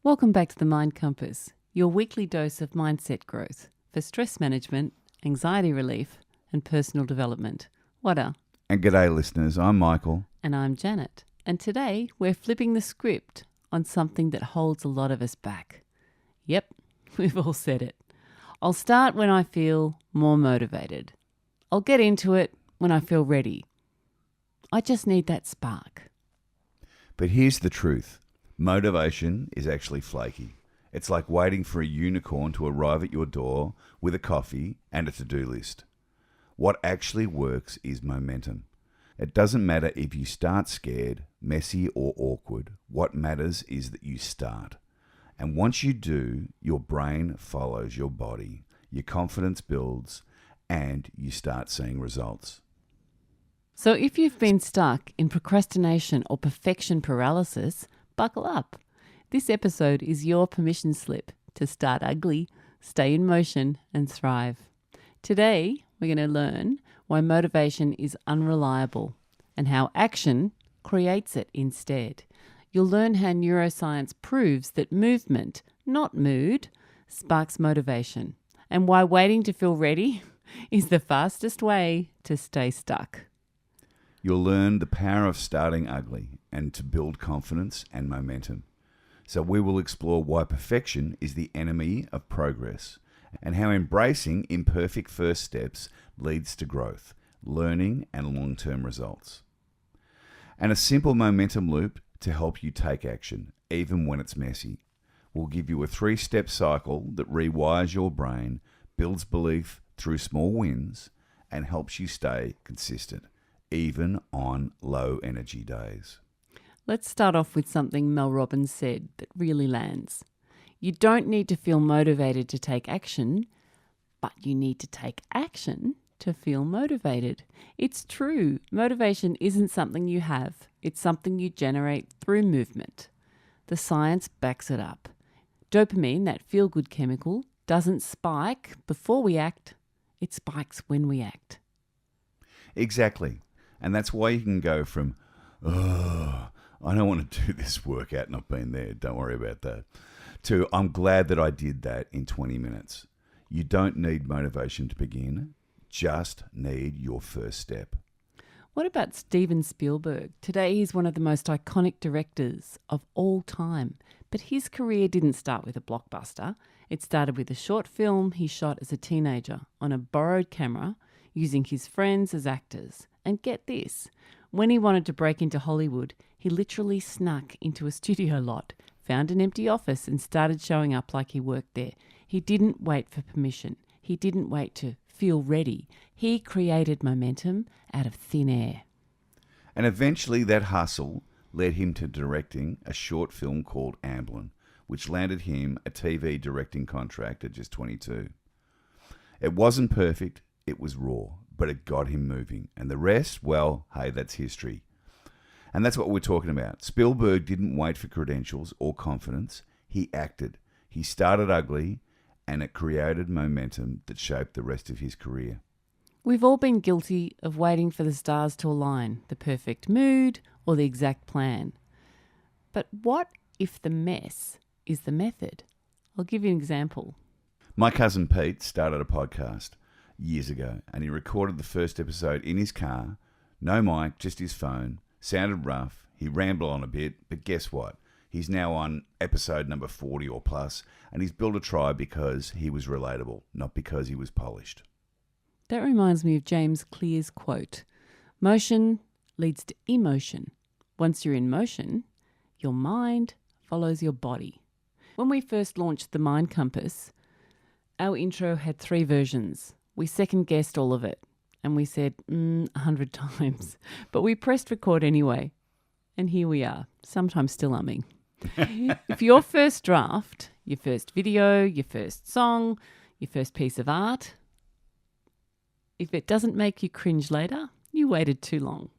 Welcome back to the Mind Compass, your weekly dose of mindset growth for stress management, anxiety relief, and personal development. Wada. And g'day listeners, I'm Michael. And I'm Janet. And today we're flipping the script on something that holds a lot of us back. Yep, we've all said it. I'll start when I feel more motivated. I'll get into it when I feel ready. I just need that spark. But here's the truth. Motivation is actually flaky. It's like waiting for a unicorn to arrive at your door with a coffee and a to-do list. What actually works is momentum. It doesn't matter if you start scared, messy or awkward. What matters is that you start. And once you do, your brain follows your body, your confidence builds, and you start seeing results. So if you've been stuck in procrastination or perfection paralysis, buckle up. This episode is your permission slip to start ugly, stay in motion, and thrive. Today, we're going to learn why motivation is unreliable and how action creates it instead. You'll learn how neuroscience proves that movement, not mood, sparks motivation, and why waiting to feel ready is the fastest way to stay stuck. You'll learn the power of starting ugly and to build confidence and momentum. So we will explore why perfection is the enemy of progress and how embracing imperfect first steps leads to growth, learning, and long-term results. And a simple momentum loop to help you take action, even when it's messy. We'll give you a 3-step cycle that rewires your brain, builds belief through small wins, and helps you stay consistent, even on low energy days. Let's start off with something Mel Robbins said that really lands. You don't need to feel motivated to take action, but you need to take action to feel motivated. It's true. Motivation isn't something you have. It's something you generate through movement. The science backs it up. Dopamine, that feel-good chemical, doesn't spike before we act. It spikes when we act. Exactly. And that's why you can go from, I don't want to do this workout, not being there, don't worry about that, to I'm glad that I did that in 20 minutes. You don't need motivation to begin, just need your first step. What about Steven Spielberg? Today he's one of the most iconic directors of all time, but his career didn't start with a blockbuster. It started with a short film he shot as a teenager on a borrowed camera using his friends as actors. And get this, when he wanted to break into Hollywood, he literally snuck into a studio lot, found an empty office and started showing up like he worked there. He didn't wait for permission. He didn't wait to feel ready. He created momentum out of thin air. And eventually that hustle led him to directing a short film called Amblin, which landed him a TV directing contract at just 22. It wasn't perfect, it was raw, but it got him moving. And the rest, well, hey, that's history. And that's what we're talking about. Spielberg didn't wait for credentials or confidence. He acted. He started ugly, and it created momentum that shaped the rest of his career. We've all been guilty of waiting for the stars to align, the perfect mood or the exact plan. But what if the mess is the method? I'll give you an example. My cousin Pete started a podcast years ago, and he recorded the first episode in his car, no mic, just his phone, sounded rough, he rambled on a bit, but guess what? He's now on episode number 40 or plus, and he's built a tribe because he was relatable, not because he was polished. That reminds me of James Clear's quote, "Motion leads to emotion. Once you're in motion, your mind follows your body." When we first launched the Mind Compass, our intro had 3 versions. We second-guessed all of it, and we said 100 times. But we pressed record anyway, and here we are, sometimes still umming. If your first draft, your first video, your first song, your first piece of art, if it doesn't make you cringe later, you waited too long.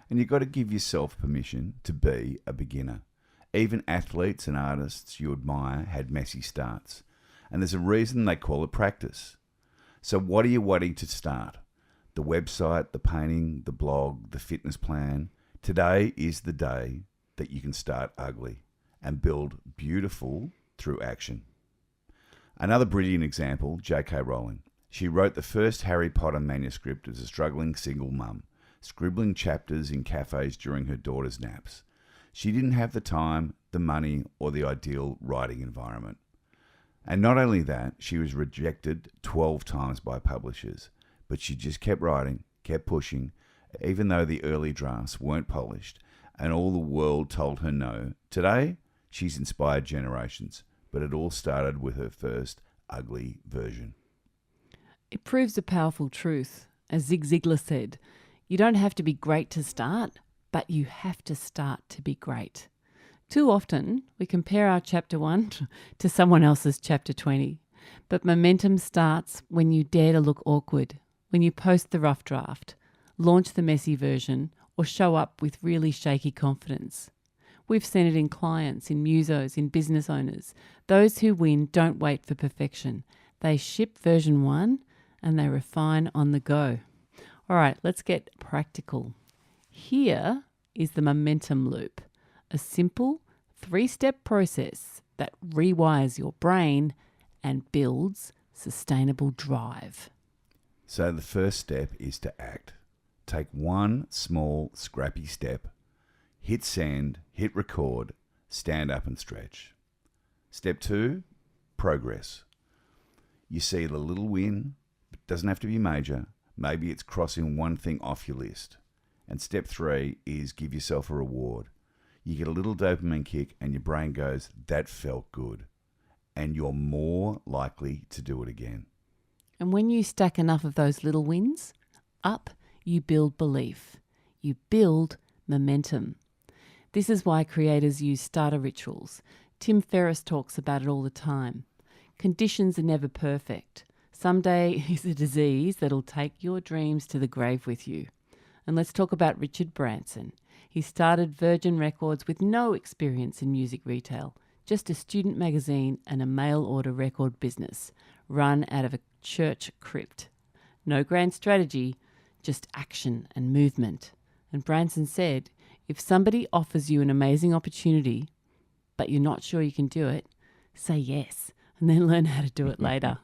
And you've got to give yourself permission to be a beginner. Even athletes and artists you admire had messy starts. And there's a reason they call it practice. So what are you waiting to start? The website, the painting, the blog, the fitness plan. Today is the day that you can start ugly and build beautiful through action. Another brilliant example, J.K. Rowling. She wrote the first Harry Potter manuscript as a struggling single mum, scribbling chapters in cafes during her daughter's naps. She didn't have the time, the money, or the ideal writing environment. And not only that, she was rejected 12 times by publishers, but she just kept writing, kept pushing, even though the early drafts weren't polished and all the world told her no. Today, she's inspired generations, but it all started with her first ugly version. It proves a powerful truth. As Zig Ziglar said, you don't have to be great to start, but you have to start to be great. Too often, we compare our chapter 1 to someone else's chapter 20. But momentum starts when you dare to look awkward, when you post the rough draft, launch the messy version, or show up with really shaky confidence. We've seen it in clients, in musos, in business owners. Those who win don't wait for perfection. They ship version 1 and they refine on the go. All right, let's get practical. Here is the momentum loop, a simple 3-step process that rewires your brain and builds sustainable drive. So the first step is to act. Take one small, scrappy step. Hit send, hit record, stand up and stretch. Step 2, progress. You see the little win, it doesn't have to be major. Maybe it's crossing one thing off your list. And step 3 is give yourself a reward. You get a little dopamine kick and your brain goes, that felt good. And you're more likely to do it again. And when you stack enough of those little wins up, you build belief. You build momentum. This is why creators use starter rituals. Tim Ferriss talks about it all the time. Conditions are never perfect. Someday is a disease that'll take your dreams to the grave with you. And let's talk about Richard Branson. He started Virgin Records with no experience in music retail, just a student magazine and a mail order record business run out of a church crypt. No grand strategy, just action and movement. And Branson said, if somebody offers you an amazing opportunity, but you're not sure you can do it, say yes, and then learn how to do it later.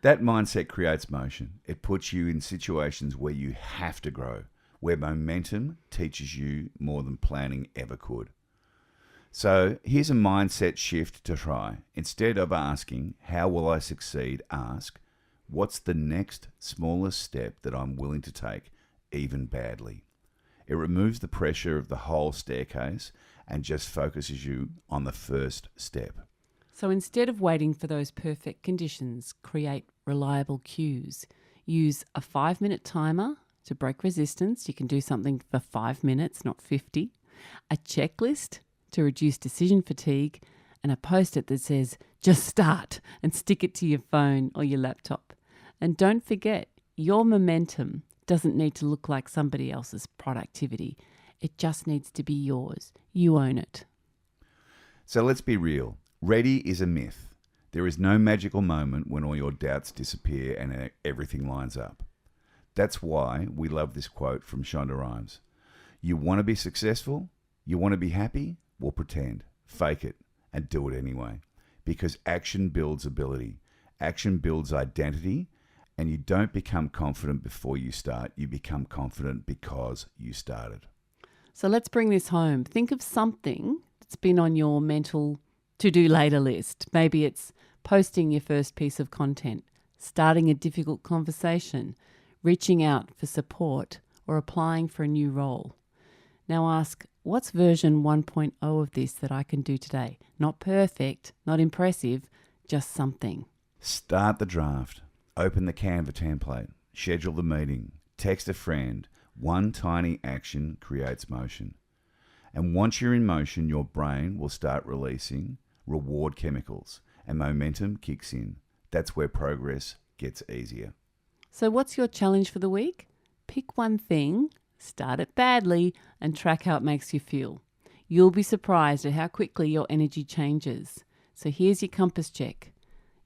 That mindset creates motion. It puts you in situations where you have to grow, where momentum teaches you more than planning ever could. So here's a mindset shift to try. Instead of asking, how will I succeed, ask, what's the next smallest step that I'm willing to take, even badly? It removes the pressure of the whole staircase and just focuses you on the first step. So instead of waiting for those perfect conditions, create reliable cues. Use a 5-minute timer to break resistance. You can do something for 5 minutes, not 50. A checklist to reduce decision fatigue, and a post-it that says, just start, and stick it to your phone or your laptop. And don't forget, your momentum doesn't need to look like somebody else's productivity. It just needs to be yours. You own it. So let's be real. Ready is a myth. There is no magical moment when all your doubts disappear and everything lines up. That's why we love this quote from Shonda Rhimes. You want to be successful? You want to be happy? Well, pretend, fake it, and do it anyway. Because action builds ability. Action builds identity. And you don't become confident before you start. You become confident because you started. So let's bring this home. Think of something that's been on your mental to-do later list. Maybe it's posting your first piece of content, starting a difficult conversation, reaching out for support, or applying for a new role. Now ask, what's version 1.0 of this that I can do today? Not perfect, not impressive, just something. Start the draft. Open the Canva template. Schedule the meeting. Text a friend. One tiny action creates motion. And once you're in motion, your brain will start releasing reward chemicals and momentum kicks in. That's where progress gets easier. So what's your challenge for the week? Pick one thing, start it badly, and track how it makes you feel. You'll be surprised at how quickly your energy changes. So here's your compass check.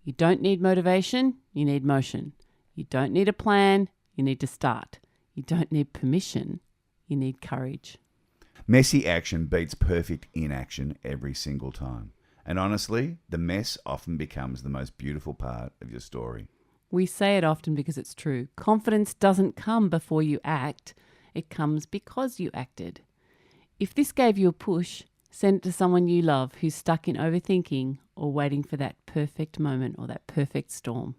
You don't need motivation, you need motion. You don't need a plan, you need to start. You don't need permission, you need courage. Messy action beats perfect inaction every single time. And honestly, the mess often becomes the most beautiful part of your story. We say it often because it's true. Confidence doesn't come before you act. It comes because you acted. If this gave you a push, send it to someone you love who's stuck in overthinking or waiting for that perfect moment or that perfect storm.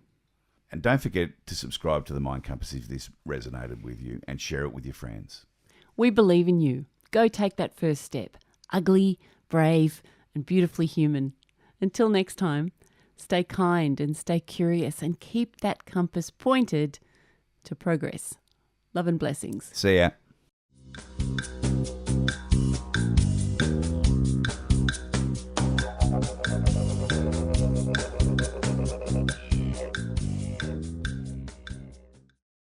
And don't forget to subscribe to the Mind Compass if this resonated with you, and share it with your friends. We believe in you. Go take that first step. Ugly, brave, and beautifully human. Until next time, stay kind and stay curious and keep that compass pointed to progress. Love and blessings. See ya.